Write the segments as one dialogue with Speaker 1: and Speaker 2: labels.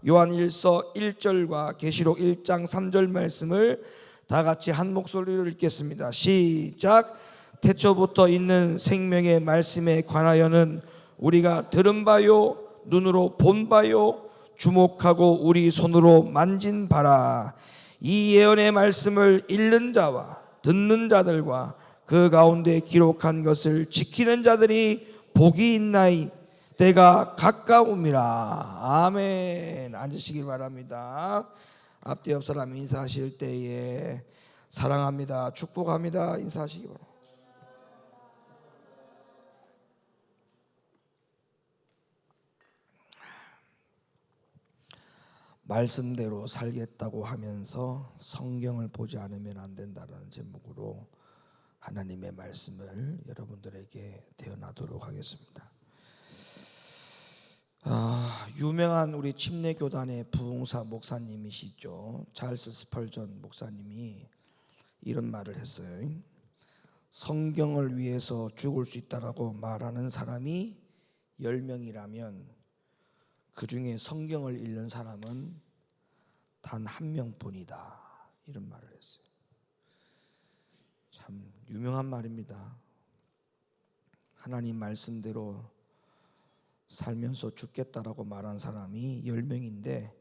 Speaker 1: 요한일서 1절과 계시록 1장 3절 말씀을 다 같이 한 목소리로 읽겠습니다. 시작. 태초부터 있는 생명의 말씀에 관하여는 우리가 들은 바요 눈으로 본 바요 주목하고 우리 손으로 만진 바라. 이 예언의 말씀을 읽는 자와 듣는 자들과 그 가운데 기록한 것을 지키는 자들이 복이 있나이. 때가 가까움이라. 아멘. 앉으시길 바랍니다. 앞뒤 옆 사람 인사하실 때에 사랑합니다, 축복합니다 인사하시기 바랍니다. 말씀대로 살겠다고 하면서 성경을 보지 않으면 안 된다는 제목으로 하나님의 말씀을 여러분들에게 대언하도록 하겠습니다. 유명한 우리 침례교단의 부흥사 목사님이시죠. 찰스 스펄전 목사님이 이런 말을 했어요. 성경을 위해서 죽을 수 있다라고 말하는 사람이 10명이라면 그 중에 성경을 읽는 사람은 단 1명뿐이다. 이런 말을 했어요. 참 유명한 말입니다. 하나님 말씀대로 살면서 죽겠다라고 말한 사람이 10명인데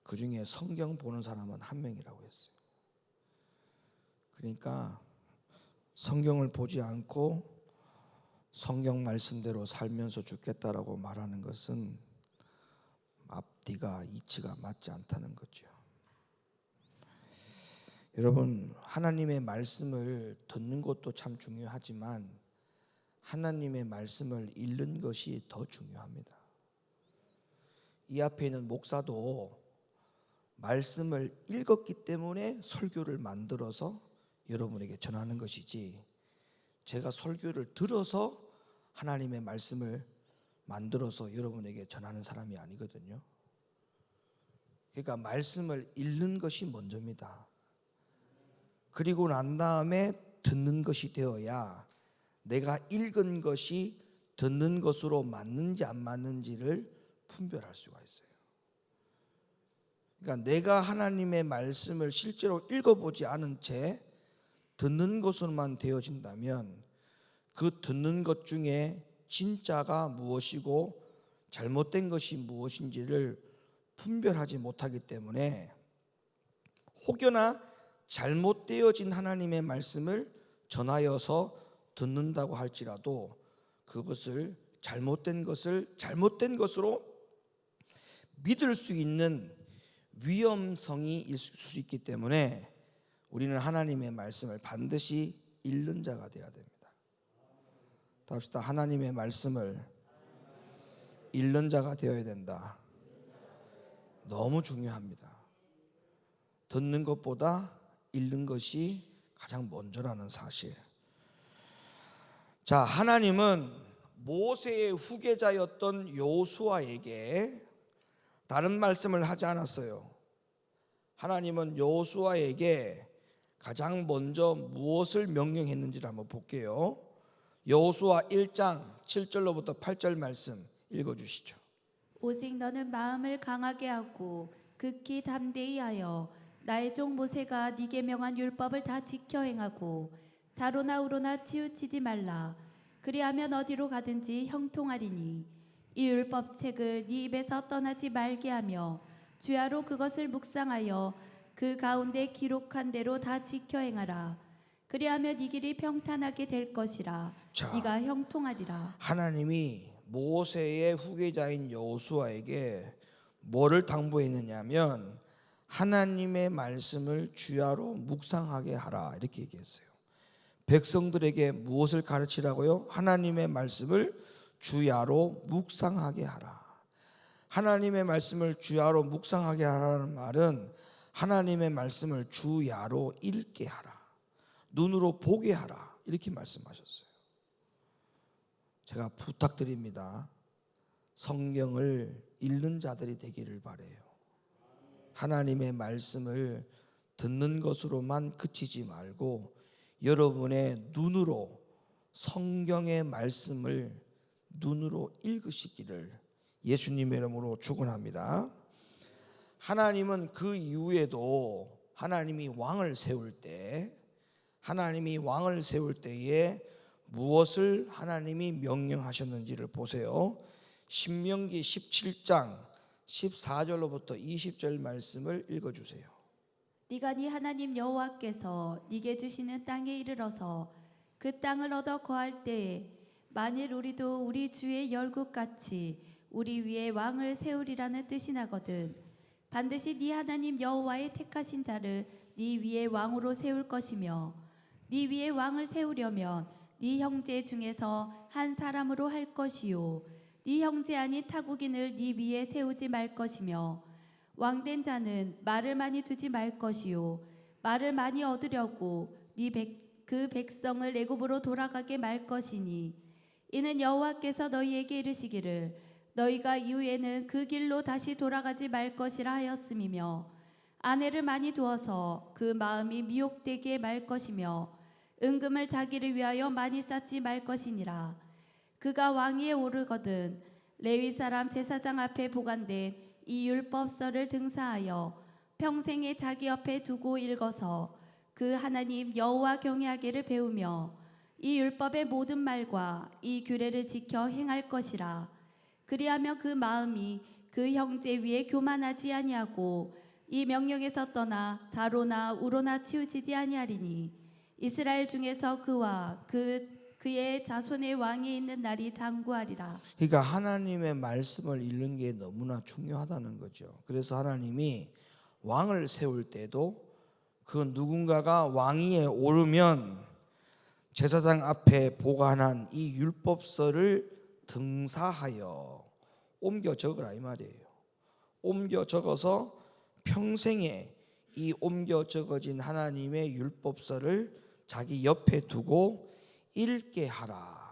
Speaker 1: 그 중에 성경 보는 사람은 1명이라고 했어요. 그러니까 성경을 보지 않고 성경 말씀대로 살면서 죽겠다라고 말하는 것은 앞뒤가 이치가 맞지 않다는 거죠. 여러분, 하나님의 말씀을 듣는 것도 참 중요하지만 하나님의 말씀을 읽는 것이 더 중요합니다. 이 앞에 있는 목사도 말씀을 읽었기 때문에 설교를 만들어서 여러분에게 전하는 것이지, 제가 설교를 들어서 하나님의 말씀을 만들어서 여러분에게 전하는 사람이 아니거든요. 그러니까 말씀을 읽는 것이 먼저입니다. 그리고 난 다음에 듣는 것이 되어야 내가 읽은 것이 듣는 것으로 맞는지 안 맞는지를 분별할 수가 있어요. 그러니까 내가 하나님의 말씀을 실제로 읽어보지 않은 채 듣는 것으로만 되어진다면 그 듣는 것 중에 진짜가 무엇이고 잘못된 것이 무엇인지를 분별하지 못하기 때문에 혹여나 잘못되어진 하나님의 말씀을 전하여서 듣는다고 할지라도 그것을 잘못된 것으로 믿을 수 있는 위험성이 있을 수 있기 때문에 우리는 하나님의 말씀을 반드시 읽는 자가 되어야 됩니다. 답시다. 하나님의 말씀을 읽는 자가 되어야 된다. 너무 중요합니다. 듣는 것보다 읽는 것이 가장 먼저라는 사실. 자, 하나님은 모세의 후계자였던 여호수아에게 다른 말씀을 하지 않았어요. 하나님은 여호수아에게 가장 먼저 무엇을 명령했는지를 한번 볼게요. 여호수아 1장 7절로부터 8절 말씀 읽어주시죠.
Speaker 2: 오직 너는 마음을 강하게 하고 극히 담대히 하여 나의 종 모세가 네게 명한 율법을 다 지켜 행하고 좌로나 우로나 치우치지 말라. 그리하면 어디로 가든지 형통하리니 이 율법책을 네 입에서 떠나지 말게 하며 주야로 그것을 묵상하여 그 가운데 기록한 대로 다 지켜 행하라. 그리하면 네 길이 평탄하게 될 것이라. 네가 형통하리라.
Speaker 1: 하나님이 모세의 후계자인 여호수아에게 뭐를 당부했느냐면 하나님의 말씀을 주야로 묵상하게 하라 이렇게 얘기했어요. 백성들에게 무엇을 가르치라고요? 하나님의 말씀을 주야로 묵상하게 하라. 하나님의 말씀을 주야로 묵상하게 하라는 말은 하나님의 말씀을 주야로 읽게 하라, 눈으로 보게 하라 이렇게 말씀하셨어요. 제가 부탁드립니다. 성경을 읽는 자들이 되기를 바라요. 하나님의 말씀을 듣는 것으로만 그치지 말고 여러분의 눈으로 성경의 말씀을 눈으로 읽으시기를 예수님의 이름으로 축원합니다. 하나님은 그 이후에도 하나님이 왕을 세울 때에 무엇을 하나님이 명령하셨는지를 보세요. 신명기 17장 14절로부터 20절 말씀을 읽어주세요.
Speaker 2: 네가 네 하나님 여호와께서 네게 주시는 땅에 이르러서 그 땅을 얻어 거할 때에 만일 우리도 우리 주의 열국같이 우리 위에 왕을 세우리라는 뜻이 나거든 반드시 네 하나님 여호와의 택하신 자를 네 위에 왕으로 세울 것이며 네 위에 왕을 세우려면 네 형제 중에서 한 사람으로 할 것이요 네 형제 아닌 타국인을 네 위에 세우지 말 것이며 왕된 자는 말을 많이 두지 말 것이요 말을 많이 얻으려고 그 백성을 애굽으로 돌아가게 말 것이니 이는 여호와께서 너희에게 이르시기를 너희가 이후에는 그 길로 다시 돌아가지 말 것이라 하였음이며 아내를 많이 두어서 그 마음이 미혹되게 말 것이며 은금을 자기를 위하여 많이 쌓지 말 것이니라. 그가 왕위에 오르거든 레위 사람 제사장 앞에 보관된 이 율법서를 등사하여 평생에 자기 옆에 두고 읽어서 그 하나님 여호와 경외하기를 배우며 이 율법의 모든 말과 이 규례를 지켜 행할 것이라. 그리하며 그 마음이 그 형제 위에 교만하지 아니하고 이 명령에서 떠나 자로나 우로나 치우치지 아니하리니 이스라엘 중에서 그와 그의 자손의 왕이 있는 날이 장구하리라.
Speaker 1: 그러니까 하나님의 말씀을 읽는 게 너무나 중요하다는 거죠. 그래서 하나님이 왕을 세울 때도 그 누군가가 왕위에 오르면 제사장 앞에 보관한 이 율법서를 등사하여 옮겨 적으라 이 말이에요. 옮겨 적어서 평생에 이 옮겨 적어진 하나님의 율법서를 자기 옆에 두고 읽게 하라.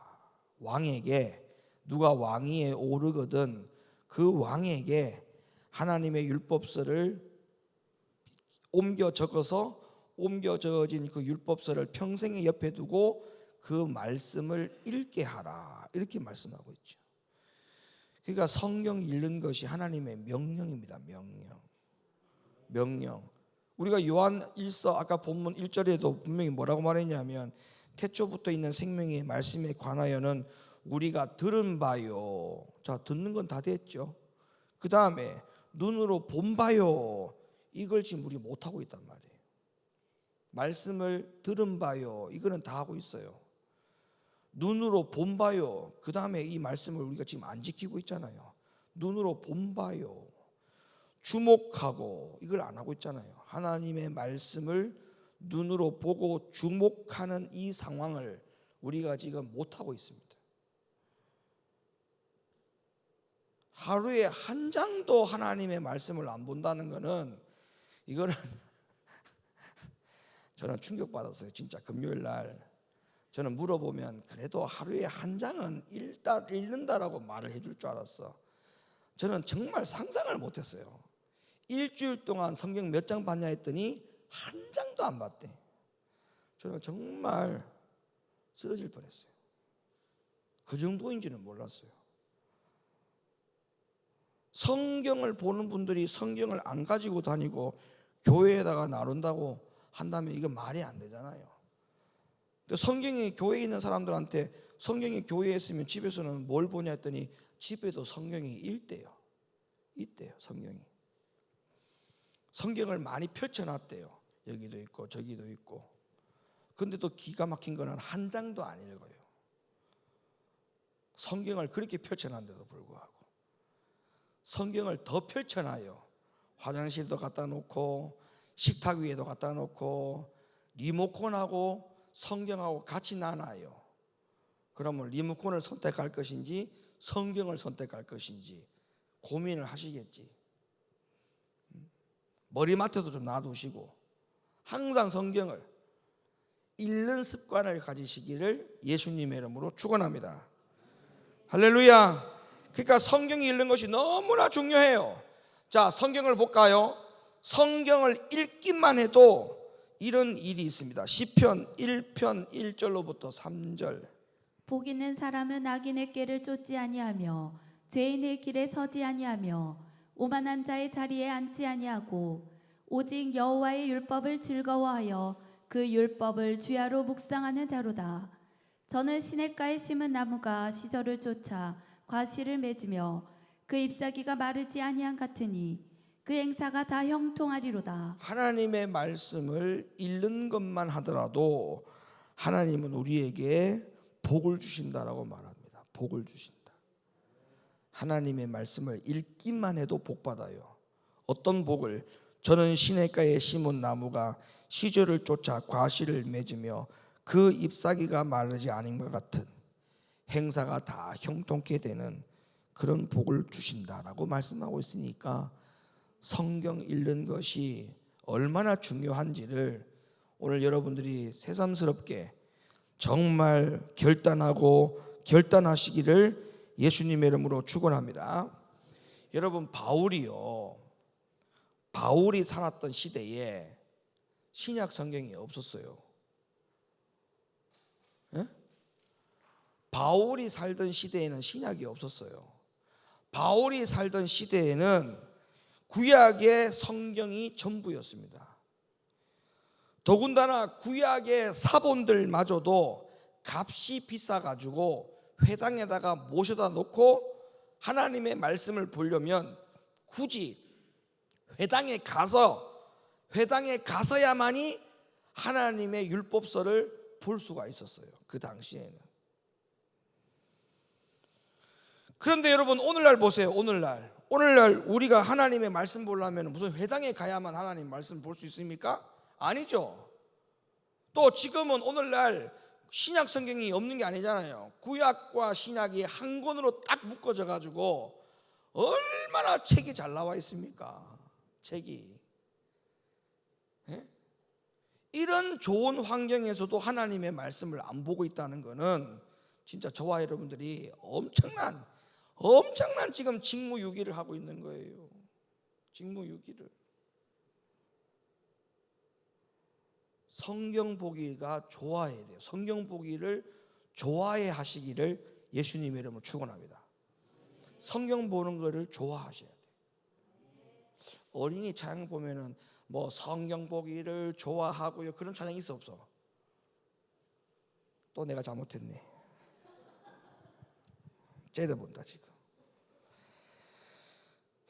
Speaker 1: 왕에게, 누가 왕위에 오르거든 그 왕에게 하나님의 율법서를 옮겨 적어진 그 율법서를 평생에 옆에 두고 그 말씀을 읽게 하라. 이렇게 말씀하고 있죠. 그러니까 성경 읽는 것이 하나님의 명령입니다. 명령. 우리가 요한 1서 아까 본문 1절에도 분명히 뭐라고 말했냐면 태초부터 있는 생명의 말씀에 관하여는 우리가 들은 바요. 자, 듣는 건 다 됐죠. 그 다음에 눈으로 본 바요. 이걸 지금 우리 못하고 있단 말이에요. 말씀을 들은 바요. 이거는 다 하고 있어요. 눈으로 본 바요. 그 다음에 이 말씀을 우리가 지금 안 지키고 있잖아요. 눈으로 본 바요. 주목하고 이걸 안 하고 있잖아요. 하나님의 말씀을 눈으로 보고 주목하는 이 상황을 우리가 지금 못하고 있습니다. 하루에 한 장도 하나님의 말씀을 안 본다는 것은 이거는 저는 충격받았어요. 진짜 금요일 날 저는 물어보면 그래도 하루에 한 장은 읽는다라고 말을 해줄 줄 알았어. 저는 정말 상상을 못했어요. 일주일 동안 성경 몇 장 봤냐 했더니 한 장도 안 봤대. 저는 정말 쓰러질 뻔했어요. 그 정도인지는 몰랐어요. 성경을 보는 분들이 성경을 안 가지고 다니고 교회에다가 나눈다고 한다면 이건 말이 안 되잖아요. 근데 성경이 교회에 있는 사람들한테 성경이 교회에 있으면 집에서는 뭘 보냐 했더니 집에도 성경이 있대요. 성경을 많이 펼쳐놨대요. 여기도 있고 저기도 있고. 근데 또 기가 막힌 거는 한 장도 안 읽어요. 성경을 그렇게 펼쳐놨는데도 불구하고 성경을 더 펼쳐놔요. 화장실도 갖다 놓고 식탁 위에도 갖다 놓고 리모컨하고 성경하고 같이 놔놔요. 그러면 리모컨을 선택할 것인지 성경을 선택할 것인지 고민을 하시겠지. 머리맡에도 좀 놔두시고 항상 성경을 읽는 습관을 가지시기를 예수님의 이름으로 축원합니다. 할렐루야. 그러니까 성경 읽는 것이 너무나 중요해요. 자, 성경을 볼까요? 성경을 읽기만 해도 이런 일이 있습니다. 시편 1편 1절로부터 3절.
Speaker 2: 복 있는 사람은 악인의 꾀를 쫓지 아니하며 죄인의 길에 서지 아니하며 오만한 자의 자리에 앉지 아니하고 오직 여호와의 율법을 즐거워하여 그 율법을 주야로 묵상하는 자로다. 저는 시냇가에 심은 나무가 시절을 쫓아 과실을 맺으며 그 잎사귀가 마르지 아니한 같으니 그 행사가 다 형통하리로다.
Speaker 1: 하나님의 말씀을 읽는 것만 하더라도 하나님은 우리에게 복을 주신다라고 말합니다. 복을 주신다. 하나님의 말씀을 읽기만 해도 복 받아요. 어떤 복을? 저는 시냇가에 심은 나무가 시절을 쫓아 과실을 맺으며 그 잎사귀가 마르지 않은 것 같은 행사가 다 형통케 되는 그런 복을 주신다라고 말씀하고 있으니까 성경 읽는 것이 얼마나 중요한지를 오늘 여러분들이 새삼스럽게 정말 결단하고 결단하시기를 예수님의 이름으로 축원합니다. 여러분, 바울이 살았던 시대에 신약 성경이 없었어요. 예? 바울이 살던 시대에는 신약이 없었어요. 바울이 살던 시대에는 구약의 성경이 전부였습니다. 더군다나 구약의 사본들마저도 값이 비싸가지고 회당에다가 모셔다 놓고 하나님의 말씀을 보려면 굳이 회당에 가서야만이 하나님의 율법서를 볼 수가 있었어요. 그 당시에는. 그런데 여러분, 오늘날 보세요. 오늘날 우리가 하나님의 말씀 보려면 무슨 회당에 가야만 하나님 말씀 볼 수 있습니까? 아니죠. 또 지금은 오늘날 신약 성경이 없는 게 아니잖아요. 구약과 신약이 한 권으로 딱 묶어져 가지고 얼마나 책이 잘 나와 있습니까? 책이. 예? 이런 좋은 환경에서도 하나님의 말씀을 안 보고 있다는 것은 진짜 저와 여러분들이 엄청난 지금 직무유기를 하고 있는 거예요. 직무유기를. 성경 보기가 좋아해야 돼요. 성경 보기를 좋아해 하시기를 예수님의 이름으로 축원합니다. 성경 보는 거를 좋아하셔야 돼요. 어린이 찬양 보면은 뭐 성경 보기를 좋아하고요, 그런 찬양이 있어 없어? 또 내가 잘못했네. 째려본다 지금.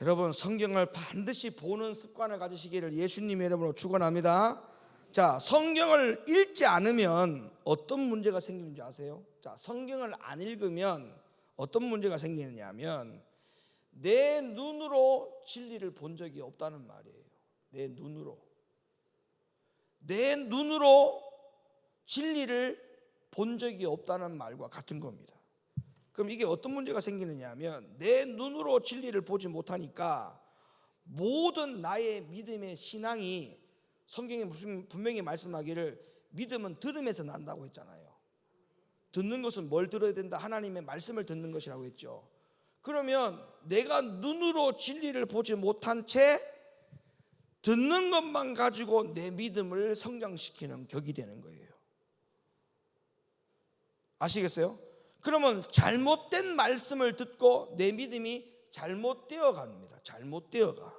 Speaker 1: 여러분, 성경을 반드시 보는 습관을 가지시기를 예수님의 이름으로 축원합니다. 자, 성경을 읽지 않으면 어떤 문제가 생기는지 아세요? 자, 성경을 안 읽으면 어떤 문제가 생기느냐 하면 내 눈으로 진리를 본 적이 없다는 말이에요. 내 눈으로 진리를 본 적이 없다는 말과 같은 겁니다. 그럼 이게 어떤 문제가 생기느냐 하면 내 눈으로 진리를 보지 못하니까 모든 나의 믿음의 신앙이, 성경에 무슨 분명히 말씀하기를 믿음은 들음에서 난다고 했잖아요. 듣는 것은 뭘 들어야 된다? 하나님의 말씀을 듣는 것이라고 했죠. 그러면 내가 눈으로 진리를 보지 못한 채 듣는 것만 가지고 내 믿음을 성장시키는 격이 되는 거예요. 아시겠어요? 그러면 잘못된 말씀을 듣고 내 믿음이 잘못되어 갑니다. 잘못되어가.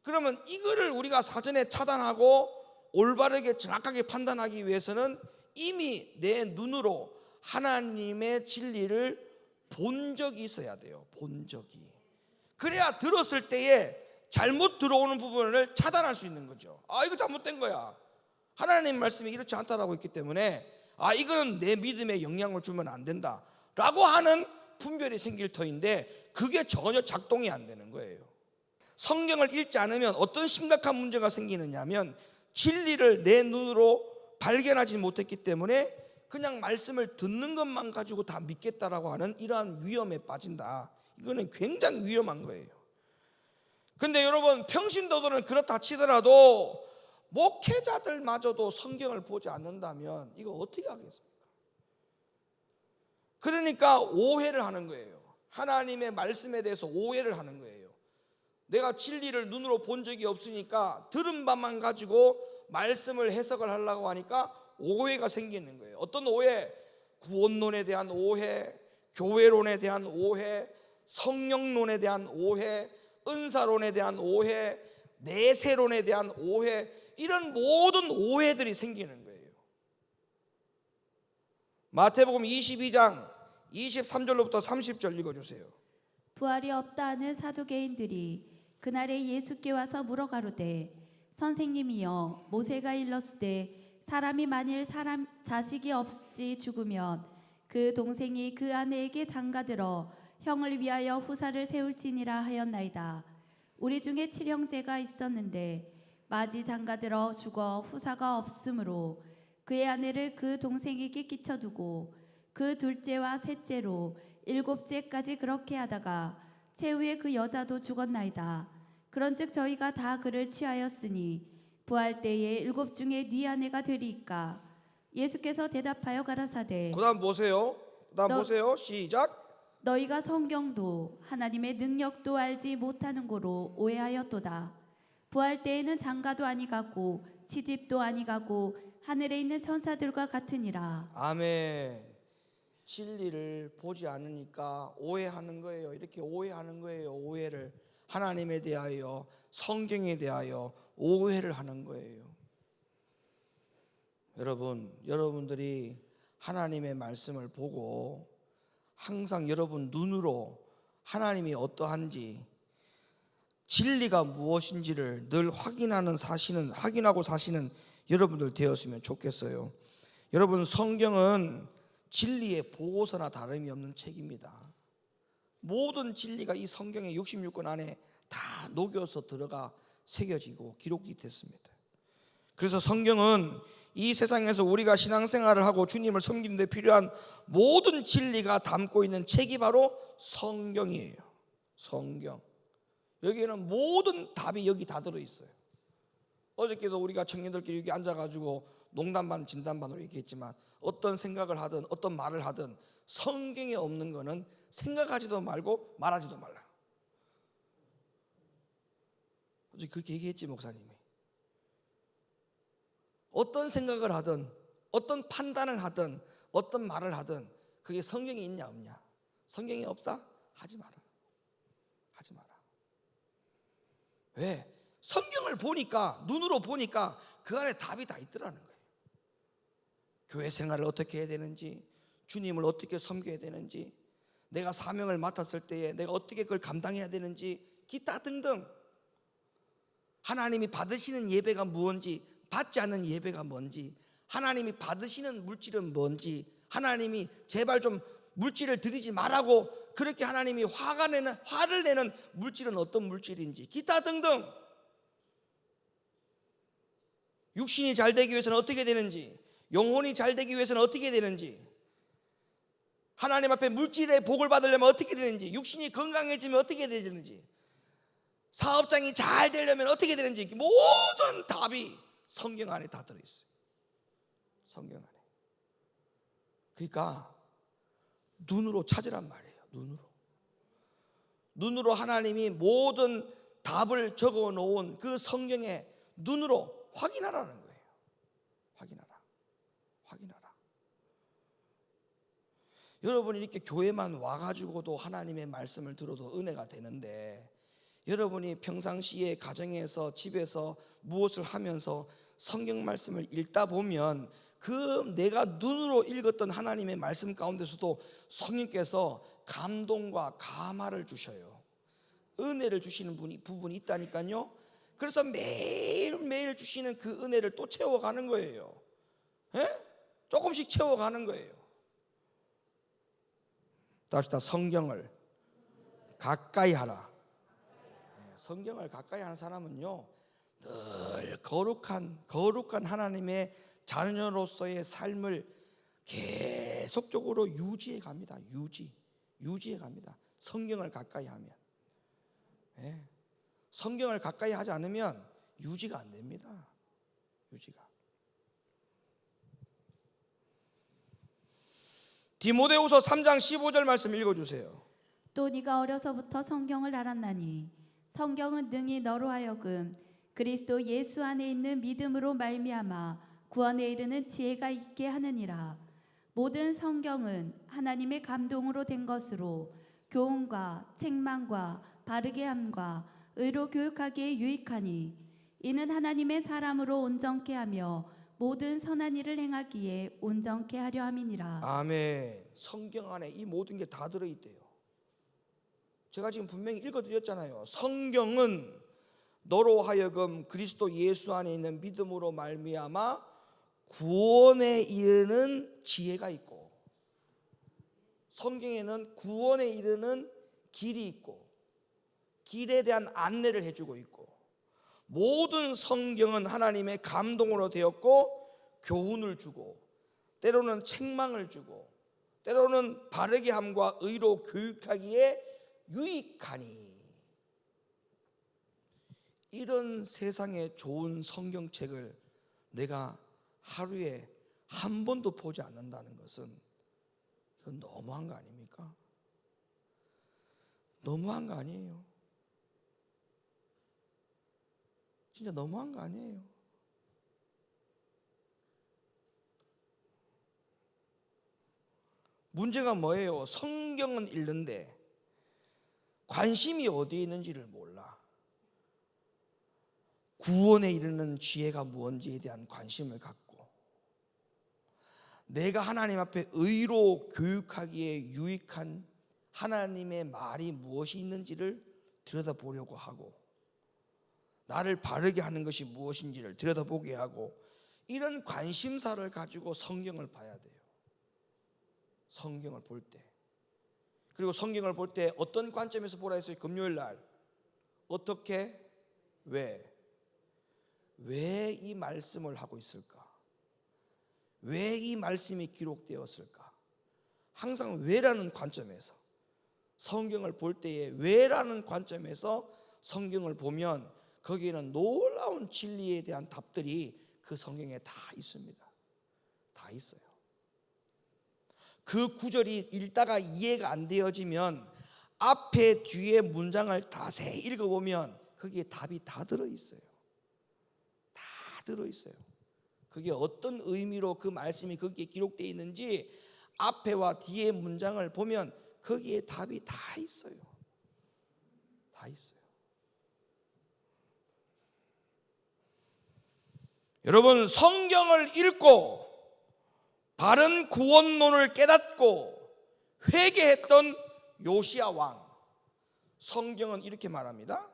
Speaker 1: 그러면 이거를 우리가 사전에 차단하고 올바르게 정확하게 판단하기 위해서는 이미 내 눈으로 하나님의 진리를 본 적이 있어야 돼요. 본 적이. 그래야 들었을 때에 잘못 들어오는 부분을 차단할 수 있는 거죠. 아, 이거 잘못된 거야. 하나님 말씀이 이렇지 않다라고 했기 때문에 아, 이거는 내 믿음에 영향을 주면 안 된다 라고 하는 분별이 생길 터인데 그게 전혀 작동이 안 되는 거예요. 성경을 읽지 않으면 어떤 심각한 문제가 생기느냐 하면 진리를 내 눈으로 발견하지 못했기 때문에 그냥 말씀을 듣는 것만 가지고 다 믿겠다라고 하는 이러한 위험에 빠진다. 이거는 굉장히 위험한 거예요. 근데 여러분, 평신도들은 그렇다 치더라도 목회자들마저도 성경을 보지 않는다면 이거 어떻게 하겠습니까? 그러니까 오해를 하는 거예요. 하나님의 말씀에 대해서 오해를 하는 거예요. 내가 진리를 눈으로 본 적이 없으니까 들은 바만 가지고 말씀을 해석을 하려고 하니까 오해가 생기는 거예요. 어떤 오해? 구원론에 대한 오해, 교회론에 대한 오해, 성령론에 대한 오해, 은사론에 대한 오해, 내세론에 대한 오해, 이런 모든 오해들이 생기는 거예요. 마태복음 22장 23절로부터 30절 읽어주세요.
Speaker 2: 부활이 없다 하는 사두개인들이 그날에 예수께 와서 물어가로되 선생님이여 모세가 일렀으되 사람이 만일 자식이 없이 죽으면 그 동생이 그 아내에게 장가들어 형을 위하여 후사를 세울지니라 하였나이다. 우리 중에 칠형제가 있었는데 마지 장가들어 죽어 후사가 없으므로 그의 아내를 그 동생에게 끼쳐두고 그 둘째와 셋째로 일곱째까지 그렇게 하다가 최후에 그 여자도 죽었나이다. 그런즉 저희가 다 그를 취하였으니 부활 때에 일곱 중에 네 아내가 되리이까. 예수께서 대답하여 가라사대
Speaker 1: 그다음 보세요.
Speaker 2: 너-
Speaker 1: 시작.
Speaker 2: 너희가 성경도 하나님의 능력도 알지 못하는 고로 오해하였도다. 부활 때에는 장가도 아니가고 시집도 아니가고 하늘에 있는 천사들과 같으니라.
Speaker 1: 아멘. 진리를 보지 않으니까 오해하는 거예요. 이렇게 오해하는 거예요. 오해를 하나님에 대하여, 성경에 대하여 오해를 하는 거예요. 여러분들이 하나님의 말씀을 보고 항상 여러분 눈으로 하나님이 어떠한지, 진리가 무엇인지를 늘 확인하고 사시는 여러분들 되었으면 좋겠어요. 여러분, 성경은 진리의 보고서나 다름이 없는 책입니다. 모든 진리가 이 성경의 66권 안에 다 녹여서 들어가 새겨지고 기록이 됐습니다. 그래서 성경은 이 세상에서 우리가 신앙생활을 하고 주님을 섬기는 데 필요한 모든 진리가 담고 있는 책이 바로 성경이에요. 성경. 여기에는 모든 답이 여기 다 들어있어요. 어저께도 우리가 청년들끼리 여기 앉아가지고 농담반 진담반으로 얘기했지만 어떤 생각을 하든 어떤 말을 하든 성경에 없는 거는 생각하지도 말고 말하지도 말라. 어제 그렇게 얘기했지 목사님이. 어떤 생각을 하든 어떤 판단을 하든 어떤 말을 하든 그게 성경에 있냐 없냐. 성경이 없다? 하지 마라. 하지 마라. 왜? 성경을 보니까, 눈으로 보니까 그 안에 답이 다 있더라는 거예요. 교회 생활을 어떻게 해야 되는지, 주님을 어떻게 섬겨야 되는지, 내가 사명을 맡았을 때에 내가 어떻게 그걸 감당해야 되는지, 기타 등등. 하나님이 받으시는 예배가 무엇인지, 받지 않는 예배가 뭔지, 하나님이 받으시는 물질은 뭔지, 하나님이 제발 좀 물질을 드리지 말라고 그렇게 하나님이 화를 내는 물질은 어떤 물질인지, 기타 등등. 육신이 잘 되기 위해서는 어떻게 되는지, 영혼이 잘 되기 위해서는 어떻게 되는지, 하나님 앞에 물질의 복을 받으려면 어떻게 되는지, 육신이 건강해지면 어떻게 되는지, 사업장이 잘 되려면 어떻게 되는지, 모든 답이 성경 안에 다 들어있어요. 성경 안에. 그러니까 눈으로 찾으란 말이에요. 눈으로 하나님이 모든 답을 적어 놓은 그 성경에 눈으로 확인하라는 거예요. 확인하라. 여러분이 이렇게 교회만 와가지고도 하나님의 말씀을 들어도 은혜가 되는데, 여러분이 평상시에 가정에서 집에서 무엇을 하면서 성경 말씀을 읽다 보면 그 내가 눈으로 읽었던 하나님의 말씀 가운데서도 성령께서 감동과 감화를 주셔요. 은혜를 주시는 부분이 있다니까요. 그래서 매일매일 주시는 그 은혜를 또 채워가는 거예요. 조금씩 채워가는 거예요. 다시 성경을 가까이 하라. 성경을 가까이 하는 사람은요, 늘 거룩한 하나님의 자녀로서의 삶을 계속적으로 유지해 갑니다. 유지해 갑니다. 성경을 가까이 하면. 성경을 가까이 하지 않으면 유지가 안 됩니다. 유지가. 디모데후서 3장 15절 말씀 읽어주세요.
Speaker 2: 또 네가 어려서부터 성경을 알았나니 성경은 능히 너로 하여금 그리스도 예수 안에 있는 믿음으로 말미암아 구원에 이르는 지혜가 있게 하느니라. 모든 성경은 하나님의 감동으로 된 것으로 교훈과 책망과 바르게 함과 의로 교육하기에 유익하니 이는 하나님의 사람으로 온전케 하며 모든 선한 일을 행하기에 온전케 하려 함이니라.
Speaker 1: 아멘. 성경 안에 이 모든 게 다 들어있대요. 제가 지금 분명히 읽어드렸잖아요. 성경은 너로 하여금 그리스도 예수 안에 있는 믿음으로 말미암아 구원에 이르는 지혜가 있고, 성경에는 구원에 이르는 길이 있고 길에 대한 안내를 해주고 있고, 모든 성경은 하나님의 감동으로 되었고 교훈을 주고 때로는 책망을 주고 때로는 바르게 함과 의로 교육하기에 유익하니, 이런 세상에 좋은 성경책을 내가 하루에 한 번도 보지 않는다는 것은 이건 너무한 거 아닙니까? 너무한 거 아니에요? 진짜 너무한 거 아니에요? 문제가 뭐예요? 성경은 읽는데 관심이 어디에 있는지를 몰라. 구원에 이르는 지혜가 무엇인지에 대한 관심을 갖고 내가 하나님 앞에 의로 교육하기에 유익한 하나님의 말이 무엇이 있는지를 들여다보려고 하고, 나를 바르게 하는 것이 무엇인지를 들여다보게 하고, 이런 관심사를 가지고 성경을 봐야 돼요. 성경을 볼 때. 그리고 성경을 볼 때 어떤 관점에서 보라 했어요? 금요일 날 어떻게? 왜 이 말씀을 하고 있을까? 왜 이 말씀이 기록되었을까? 항상 왜라는 관점에서 성경을 볼 때에 왜라는 관점에서 성경을 보면 거기에는 놀라운 진리에 대한 답들이 그 성경에 다 있습니다. 다 있어요. 그 구절이 읽다가 이해가 안 되어지면 앞에 뒤에 문장을 자세히 읽어보면 거기에 답이 다 들어있어요. 다 들어있어요. 그게 어떤 의미로 그 말씀이 거기에 기록되어 있는지 앞에와 뒤에 문장을 보면 거기에 답이 다 있어요. 다 있어요. 여러분, 성경을 읽고 바른 구원론을 깨닫고 회개했던 요시야 왕, 성경은 이렇게 말합니다.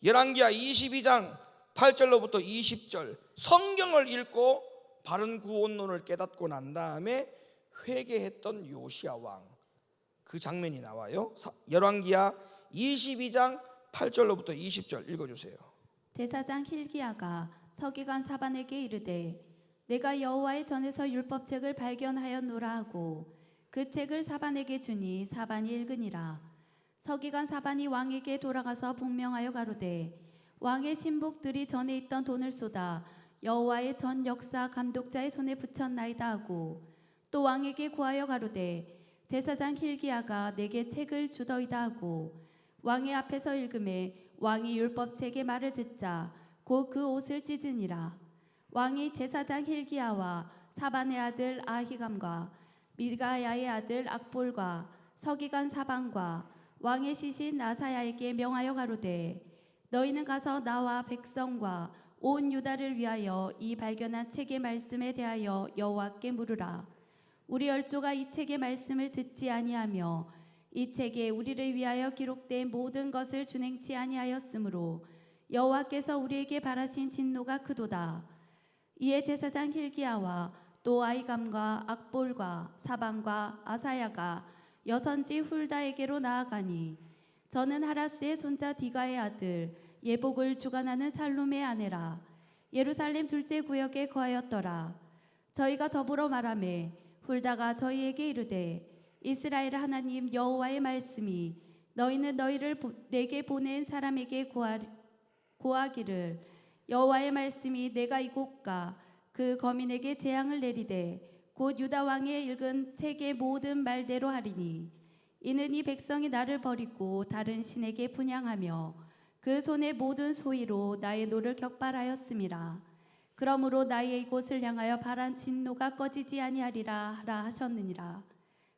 Speaker 1: 열왕기하 22장 8절로부터 20절, 성경을 읽고 바른 구원론을 깨닫고 난 다음에 회개했던 요시야 왕, 그 장면이 나와요. 열왕기하 22장 8절로부터 20절 읽어주세요.
Speaker 2: 대사장 hil기야가 서기관 사반에게 이르되 내가 여호와의 전에서 율법책을 발견하였노라 하고 그 책을 사반에게 주니 사반이 읽으니라. 서기관 사반이 왕에게 돌아가서 복명하여 가로되 왕의 신복들이 전에 있던 돈을 쏟아 여호와의 전 역사 감독자의 손에 붙였나이다 하고, 또 왕에게 구하여 가로되 제사장 hil기야가 내게 책을 주더이다 하고, 왕의 앞에서 읽음에 왕이 율법책의 말을 듣자 곧 그 옷을 찢으니라. 왕이 제사장 hil기야와 사반의 아들 아히감과 미가야의 아들 악볼과 서기관 사반과 왕의 시신 아사야에게 명하여 가로되 너희는 가서 나와 백성과 온 유다를 위하여 이 발견한 책의 말씀에 대하여 여호와께 물으라. 우리 열조가 이 책의 말씀을 듣지 아니하며 이 책에 우리를 위하여 기록된 모든 것을 준행치 아니하였으므로 여호와께서 우리에게 바라신 진노가 크도다. 이에 제사장 hil기야와 또 아히감과 악볼과 사반과 아사야가 여선지 훌다에게로 나아가니 저는 하라스의 손자 디가의 아들 예복을 주관하는 살룸의 아내라. 예루살렘 둘째 구역에 거하였더라. 저희가 더불어 말하매 훌다가 저희에게 이르되 이스라엘 하나님 여호와의 말씀이 너희는 너희를 내게 보낸 사람에게 고하기를 여호와의 말씀이 내가 이곳과 그 거민에게 재앙을 내리되 곧 유다 왕의 읽은 책의 모든 말대로 하리니 이는 이 백성이 나를 버리고 다른 신에게 분향하며 그 손의 모든 소위로 나의 노를 격발하였음이라. 그러므로 나의 이곳을 향하여 발한 진노가 꺼지지 아니하리라 하라 하셨느니라.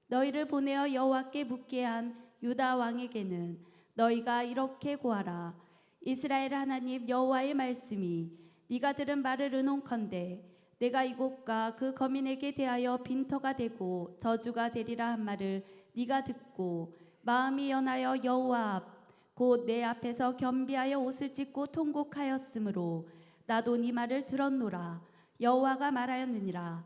Speaker 2: 너희를 보내어 여호와께 묻게 한 유다 왕에게는 너희가 이렇게 고하라. 이스라엘 하나님 여호와의 말씀이 네가 들은 말을 의논컨대 내가 이곳과 그 거민에게 대하여 빈터가 되고 저주가 되리라 한 말을 네가 듣고 마음이 연하여 여호와 앞 곧 내 앞에서 겸비하여 옷을 찢고 통곡하였으므로 나도 네 말을 들었노라. 여호와가 말하였느니라.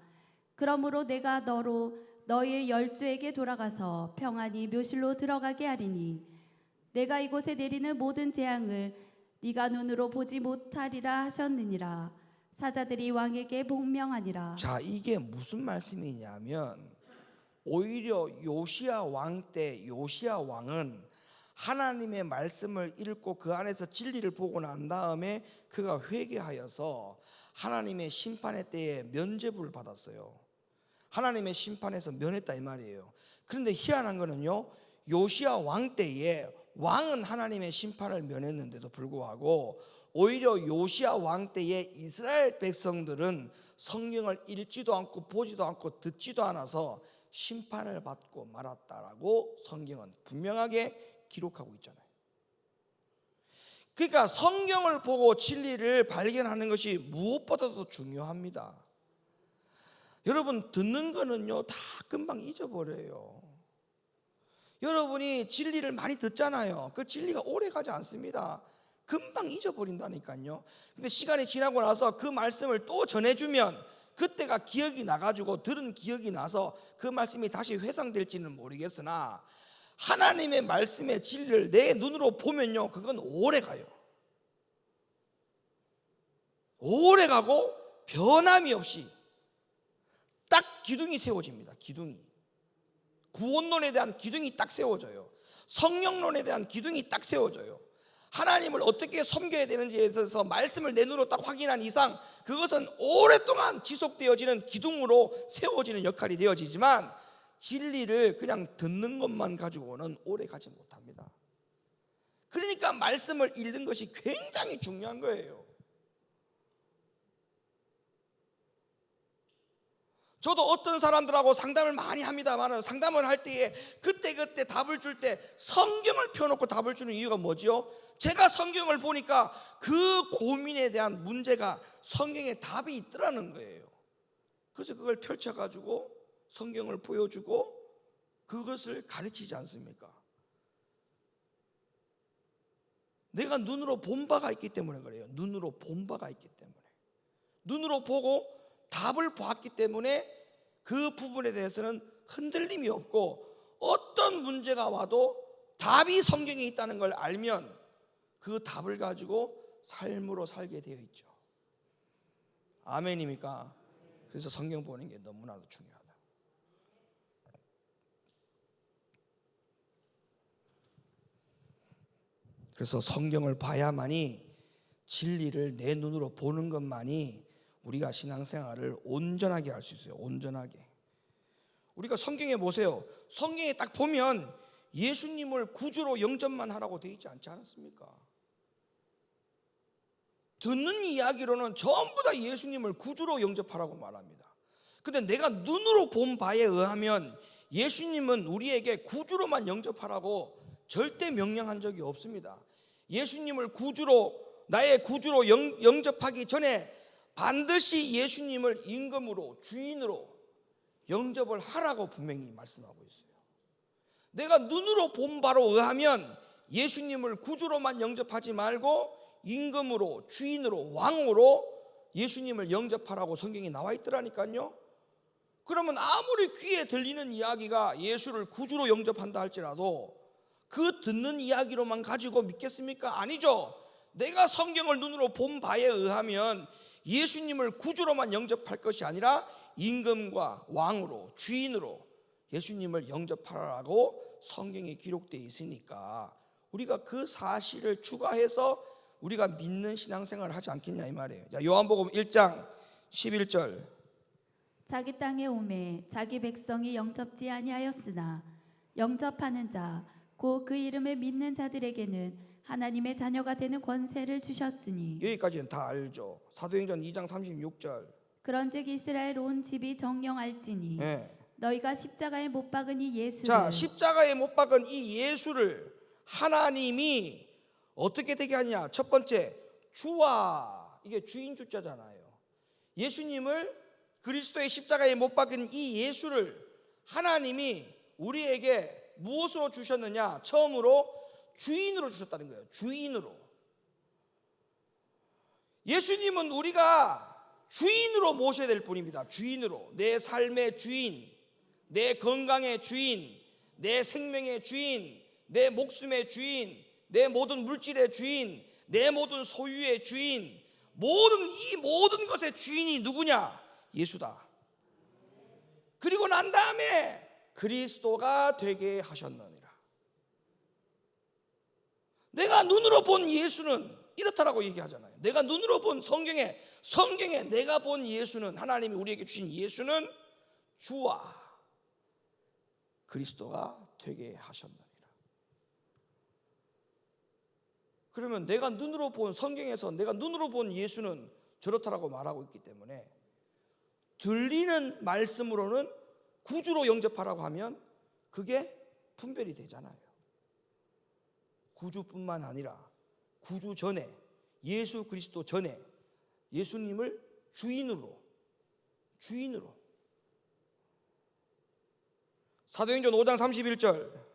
Speaker 2: 그러므로 내가 너로 너희의 열조에게 돌아가서 평안히 묘실로 들어가게 하리니 내가 이곳에 내리는 모든 재앙을 네가 눈으로 보지 못하리라 하셨느니라. 사자들이 왕에게 복명하니라.
Speaker 1: 자, 이게 무슨 말씀이냐면 오히려 요시야 왕 때 요시야 왕은 하나님의 말씀을 읽고 그 안에서 진리를 보고 난 다음에 그가 회개하여서 하나님의 심판의 때에 면죄부를 받았어요. 하나님의 심판에서 면했다 이 말이에요. 그런데 희한한 거는요, 요시야 왕 때에 왕은 하나님의 심판을 면했는데도 불구하고 오히려 요시야 왕 때에 이스라엘 백성들은 성경을 읽지도 않고 보지도 않고 듣지도 않아서 심판을 받고 말았다라고 성경은 분명하게 기록하고 있잖아요. 그러니까 성경을 보고 진리를 발견하는 것이 무엇보다도 중요합니다. 여러분, 듣는 거는요 다 금방 잊어버려요. 여러분이 진리를 많이 듣잖아요. 그 진리가 오래 가지 않습니다. 금방 잊어버린다니까요. 근데 시간이 지나고 나서 그 말씀을 또 전해주면 그때가 기억이 나가지고 들은 기억이 나서 그 말씀이 다시 회상될지는 모르겠으나 하나님의 말씀의 진리를 내 눈으로 보면요 그건 오래 가요. 오래 가고 변함이 없이 딱 기둥이 세워집니다. 기둥이, 구원론에 대한 기둥이 딱 세워져요. 성령론에 대한 기둥이 딱 세워져요. 하나님을 어떻게 섬겨야 되는지에 있어서 말씀을 내 눈으로 딱 확인한 이상 그것은 오랫동안 지속되어지는 기둥으로 세워지는 역할이 되어지지만 진리를 그냥 듣는 것만 가지고는 오래 가지 못합니다. 그러니까 말씀을 읽는 것이 굉장히 중요한 거예요. 저도 어떤 사람들하고 상담을 많이 합니다만 상담을 할 때에 그때그때 답을 줄 때 성경을 펴놓고 답을 주는 이유가 뭐죠? 제가 성경을 보니까 그 고민에 대한 문제가 성경에 답이 있더라는 거예요. 그래서 그걸 펼쳐가지고 성경을 보여주고 그것을 가르치지 않습니까? 내가 눈으로 본 바가 있기 때문에 그래요. 눈으로 본 바가 있기 때문에, 눈으로 보고 답을 봤기 때문에 그 부분에 대해서는 흔들림이 없고 어떤 문제가 와도 답이 성경에 있다는 걸 알면 그 답을 가지고 삶으로 살게 되어 있죠. 아멘입니까? 그래서 성경 보는 게 너무나도 중요하다. 그래서 성경을 봐야만이, 진리를 내 눈으로 보는 것만이 우리가 신앙생활을 온전하게 할 수 있어요. 온전하게. 우리가 성경에 보세요. 성경에 딱 보면 예수님을 구주로 영접만 하라고 되어 있지 않지 않습니까? 듣는 이야기로는 전부 다 예수님을 구주로 영접하라고 말합니다. 근데 내가 눈으로 본 바에 의하면 예수님은 우리에게 구주로만 영접하라고 절대 명령한 적이 없습니다. 예수님을 구주로, 나의 구주로 영접하기 전에 반드시 예수님을 임금으로, 주인으로 영접을 하라고 분명히 말씀하고 있어요. 내가 눈으로 본 바로 의하면 예수님을 구주로만 영접하지 말고 임금으로, 주인으로, 왕으로 예수님을 영접하라고 성경에 나와 있더라니까요. 그러면 아무리 귀에 들리는 이야기가 예수를 구주로 영접한다 할지라도 그 듣는 이야기로만 가지고 믿겠습니까? 아니죠. 내가 성경을 눈으로 본 바에 의하면 예수님을 구주로만 영접할 것이 아니라 임금과 왕으로, 주인으로 예수님을 영접하라고 성경에 기록되어 있으니까 우리가 그 사실을 추가해서 우리가 믿는 신앙생활을 하지 않겠냐 이 말이에요. 자, 요한복음 1장 11절.
Speaker 2: 자기 땅에 오매 자기 백성이 영접지 아니하였으나 영접하는 자 곧 그 이름을 믿는 자들에게는 하나님의 자녀가 되는 권세를 주셨으니.
Speaker 1: 여기까지는 다 알죠. 사도행전 2장 36절.
Speaker 2: 그런즉 이스라엘 온 집이 정령 알지니
Speaker 1: 네.
Speaker 2: 너희가 십자가에 못 박은 이 예수를.
Speaker 1: 자, 십자가에 못 박은 이 예수를 하나님이 어떻게 되게 하냐? 첫 번째, 주와, 이게 주인 주자잖아요. 예수님을, 그리스도의 십자가에 못 박힌 이 예수를 하나님이 우리에게 무엇으로 주셨느냐? 처음으로 주인으로 주셨다는 거예요. 주인으로. 예수님은 우리가 주인으로 모셔야 될 분입니다. 주인으로. 내 삶의 주인, 내 건강의 주인, 내 생명의 주인, 내 목숨의 주인, 내 모든 물질의 주인, 내 모든 소유의 주인, 이 모든 것의 주인이 누구냐? 예수다. 그리고 난 다음에 그리스도가 되게 하셨느니라. 내가 눈으로 본 예수는 이렇다라고 얘기하잖아요. 내가 눈으로 본 성경에 내가 본 예수는, 하나님이 우리에게 주신 예수는 주와 그리스도가 되게 하셨느니라. 그러면 내가 눈으로 본, 성경에서 내가 눈으로 본 예수는 저렇다라고 말하고 있기 때문에 들리는 말씀으로는 구주로 영접하라고 하면 그게 분별이 되잖아요. 구주뿐만 아니라 구주 전에, 예수 그리스도 전에 예수님을 주인으로 사도행전 5장 31절,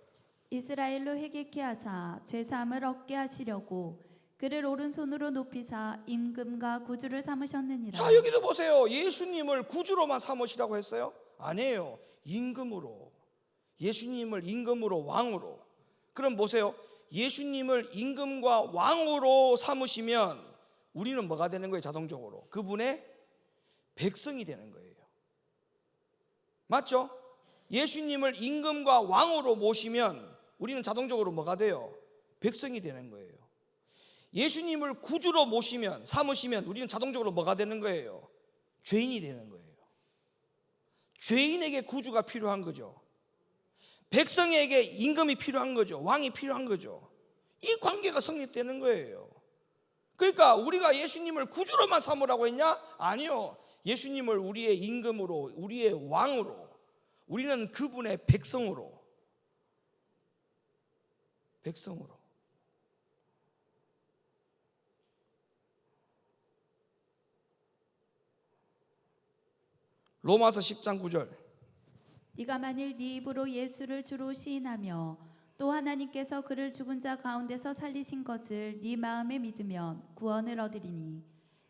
Speaker 2: 이스라엘로 회개케 하사 죄사함을 얻게 하시려고 그를 오른손으로 높이사 임금과 구주를 삼으셨느니라.
Speaker 1: 자, 여기도 보세요. 예수님을 구주로만 삼으시라고 했어요? 아니에요. 임금으로. 예수님을 임금으로, 왕으로. 그럼 보세요. 예수님을 임금과 왕으로 삼으시면 우리는 뭐가 되는 거예요? 자동적으로 그분의 백성이 되는 거예요. 맞죠? 예수님을 임금과 왕으로 모시면 우리는 자동적으로 뭐가 돼요? 백성이 되는 거예요. 예수님을 구주로 모시면, 삼으시면 우리는 자동적으로 뭐가 되는 거예요? 죄인이 되는 거예요. 죄인에게 구주가 필요한 거죠. 백성에게 임금이 필요한 거죠. 왕이 필요한 거죠. 이 관계가 성립되는 거예요. 그러니까 우리가 예수님을 구주로만 삼으라고 했냐? 아니요. 예수님을 우리의 임금으로, 우리의 왕으로, 우리는 그분의 백성으로. 로마서 10장 9절.
Speaker 2: 네가 만일 네 입으로 예수를 주로 시인하며 또 하나님께서 그를 죽은 자 가운데서 살리신 것을 네 마음에 믿으면 구원을 얻으리니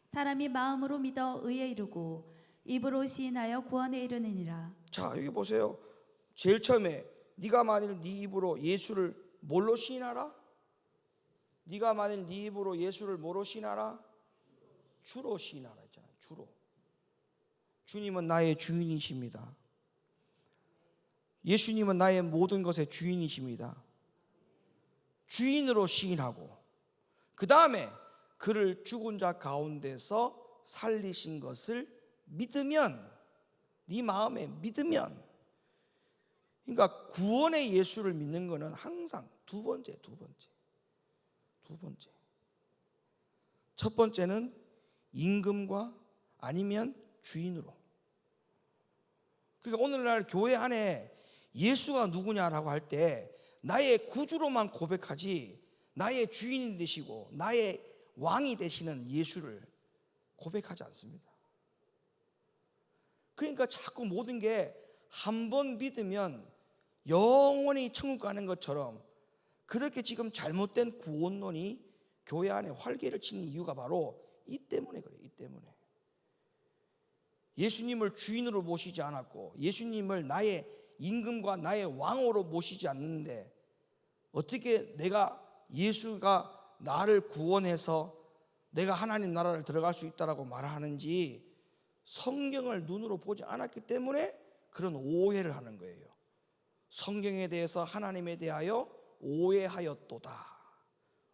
Speaker 2: 사람이 마음으로 믿어 의에 이르고 입으로 시인하여 구원에 이르느니라.
Speaker 1: 자, 여기 보세요. 제일 처음에 네가 만일 네 입으로 예수를 뭘로 시인하라? 네가 만일 네 입으로 예수를 뭐로 시인하라? 주로 시인하라 했잖아요. 주로. 주님은 나의 주인이십니다. 예수님은 나의 모든 것의 주인이십니다. 주인으로 시인하고 그 다음에 그를 죽은 자 가운데서 살리신 것을 믿으면, 네 마음에 믿으면, 그러니까 구원의 예수를 믿는 것은 항상 두 번째. 첫 번째는 임금과 아니면 주인으로. 그러니까 오늘날 교회 안에 예수가 누구냐라고 할 때 나의 구주로만 고백하지 나의 주인이 되시고 나의 왕이 되시는 예수를 고백하지 않습니다. 그러니까 자꾸 모든 게 한 번 믿으면 영원히 천국 가는 것처럼 그렇게 지금 잘못된 구원론이 교회 안에 활개를 치는 이유가 바로 이 때문에 그래요. 이 때문에 예수님을 주인으로 모시지 않았고 예수님을 나의 임금과 나의 왕으로 모시지 않는데 어떻게 내가 예수가 나를 구원해서 내가 하나님 나라를 들어갈 수 있다라고 말하는지 성경을 눈으로 보지 않았기 때문에 그런 오해를 하는 거예요. 성경에 대해서 하나님에 대하여 오해하였도다.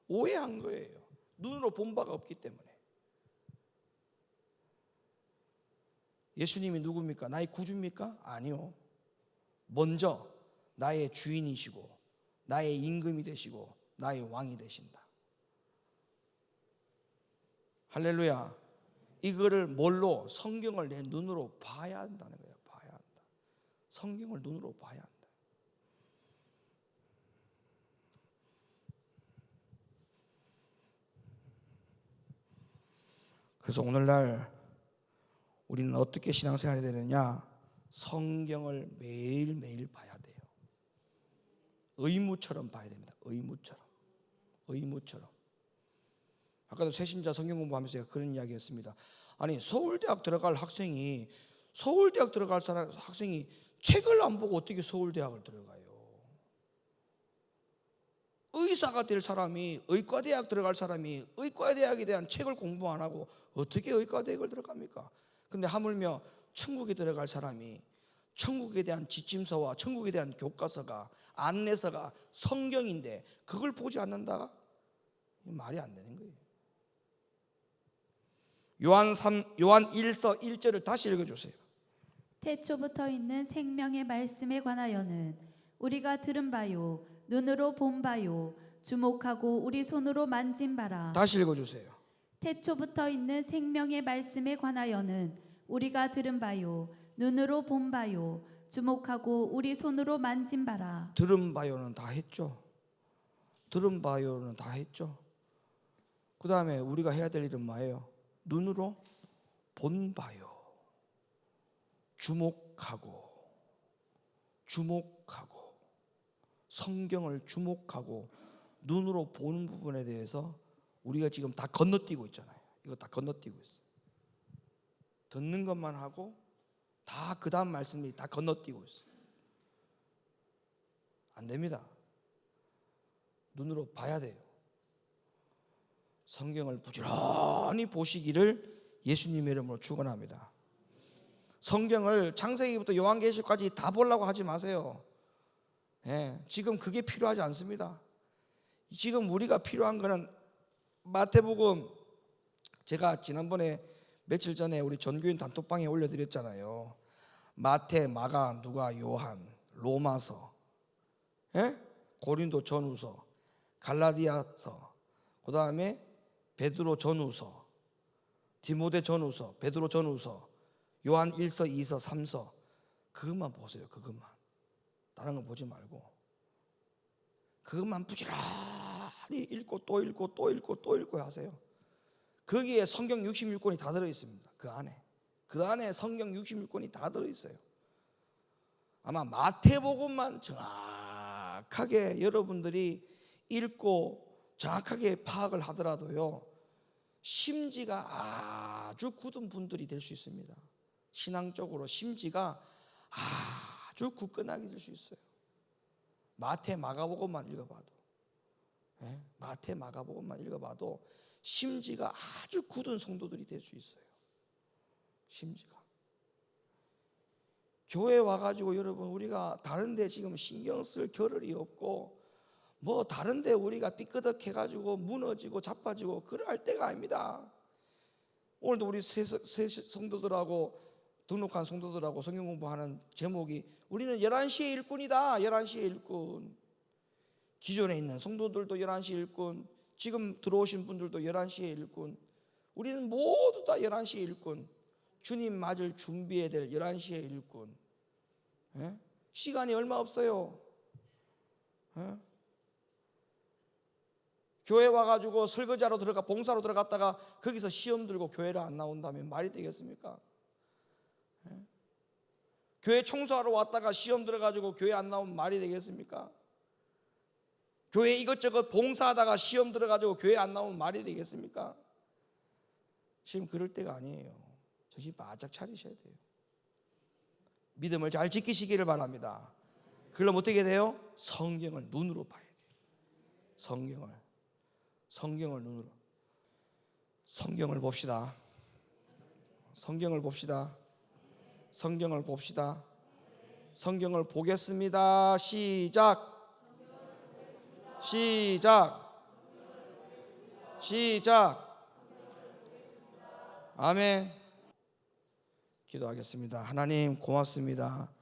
Speaker 1: 오해한 거예요. 눈으로 본 바가 없기 때문에. 예수님이 누굽니까? 나의 구주입니까? 아니요. 먼저 나의 주인이시고 나의 임금이 되시고 나의 왕이 되신다. 할렐루야. 이거를 뭘로? 성경을 내 눈으로 봐야 한다는 거예요. 봐야 한다. 성경을 눈으로 봐야 한다. 그래서 오늘날 우리는 어떻게 신앙생활이 되느냐? 성경을 매일매일 봐야 돼요. 의무처럼 봐야 됩니다. 의무처럼. 아까도 새신자 성경 공부하면서 제가 그런 이야기 했습니다. 아니, 서울대학 들어갈 학생이 책을 안 보고 어떻게 서울대학을 들어가요? 의사가 될 사람이, 의과대학 들어갈 사람이 의과대학에 대한 책을 공부 안 하고 어떻게 의과대학을 들어갑니까? 근데 하물며 천국에 들어갈 사람이 천국에 대한 지침서와 천국에 대한 교과서가, 안내서가 성경인데 그걸 보지 않는다? 말이 안 되는 거예요. 요한 1서 1절을 다시 읽어주세요.
Speaker 2: 태초부터 있는 생명의 말씀에 관하여는 우리가 들은 바요, 눈으로 본 바요, 주목하고 우리 손으로 만진 바라.
Speaker 1: 다시 읽어주세요.
Speaker 2: 태초부터 있는 생명의 말씀에 관하여는 우리가 들은 바요, 눈으로 본 바요, 주목하고 우리 손으로 만진 바라.
Speaker 1: 들은 바요는 다 했죠. 그 다음에 우리가 해야 될 일은 뭐예요? 눈으로 본 바요, 주목하고 성경을 주목하고 눈으로 보는 부분에 대해서 우리가 지금 다 건너뛰고 있잖아요. 이거 다 건너뛰고 있어요. 듣는 것만 하고 다 그 다음 말씀이 다 건너뛰고 있어요. 안 됩니다. 눈으로 봐야 돼요. 성경을 부지런히 보시기를 예수님의 이름으로 축원합니다. 성경을 창세기부터 요한계시록까지 다 보려고 하지 마세요. 지금 그게 필요하지 않습니다. 지금 우리가 필요한 거는 마태복음, 제가 지난번에 며칠 전에 우리 전교인 단톡방에 올려드렸잖아요. 마태, 마가, 누가, 요한, 로마서, 고린도 전후서, 갈라디아서, 그 다음에 베드로 전후서, 디모데 전후서, 베드로 전후서, 요한 1서, 2서, 3서. 그것만 보세요. 그것만. 다른 거 보지 말고 그것만 부지런히 읽고 또 읽고 하세요. 거기에 성경 66권이 다 들어있습니다. 그 안에 성경 66권이 다 들어있어요. 아마 마태복음만 정확하게 여러분들이 읽고 정확하게 파악을 하더라도요, 심지가 아주 굳은 분들이 될 수 있습니다. 신앙적으로 심지가 아주 굳건하게 될 수 있어요. 마태, 마가복음만 읽어봐도 심지가 아주 굳은 성도들이 될 수 있어요. 심지가. 교회 와가지고 여러분, 우리가 다른데 지금 신경 쓸 겨를이 없고 뭐 다른데 우리가 삐끄덕해가지고 무너지고 자빠지고 그럴 때가 아닙니다. 오늘도 우리 새 성도들하고 등록한 성도들하고 성경 공부하는 제목이 우리는 11시의 일꾼이다. 11시의 일꾼. 기존에 있는 성도들도 11시의 일꾼, 지금 들어오신 분들도 11시의 일꾼. 우리는 모두 다 11시의 일꾼. 주님 맞을 준비해야 될 11시의 일꾼. 시간이 얼마 없어요. 교회 와가지고 설거지하러 들어가 봉사로 들어갔다가 거기서 시험 들고 교회를 안 나온다면 말이 되겠습니까? 교회 청소하러 왔다가 시험 들어가지고 교회 안 나오면 말이 되겠습니까? 교회 이것저것 봉사하다가 시험 들어가지고 교회 안 나오면 말이 되겠습니까? 지금 그럴 때가 아니에요. 정신 바짝 차리셔야 돼요. 믿음을 잘 지키시기를 바랍니다. 그럼 어떻게 돼요? 성경을 눈으로 봐야 돼요. 성경을 눈으로. 성경을 봅시다. 성경을 보겠습니다. 시작. 아멘. 기도하겠습니다. 하나님 고맙습니다.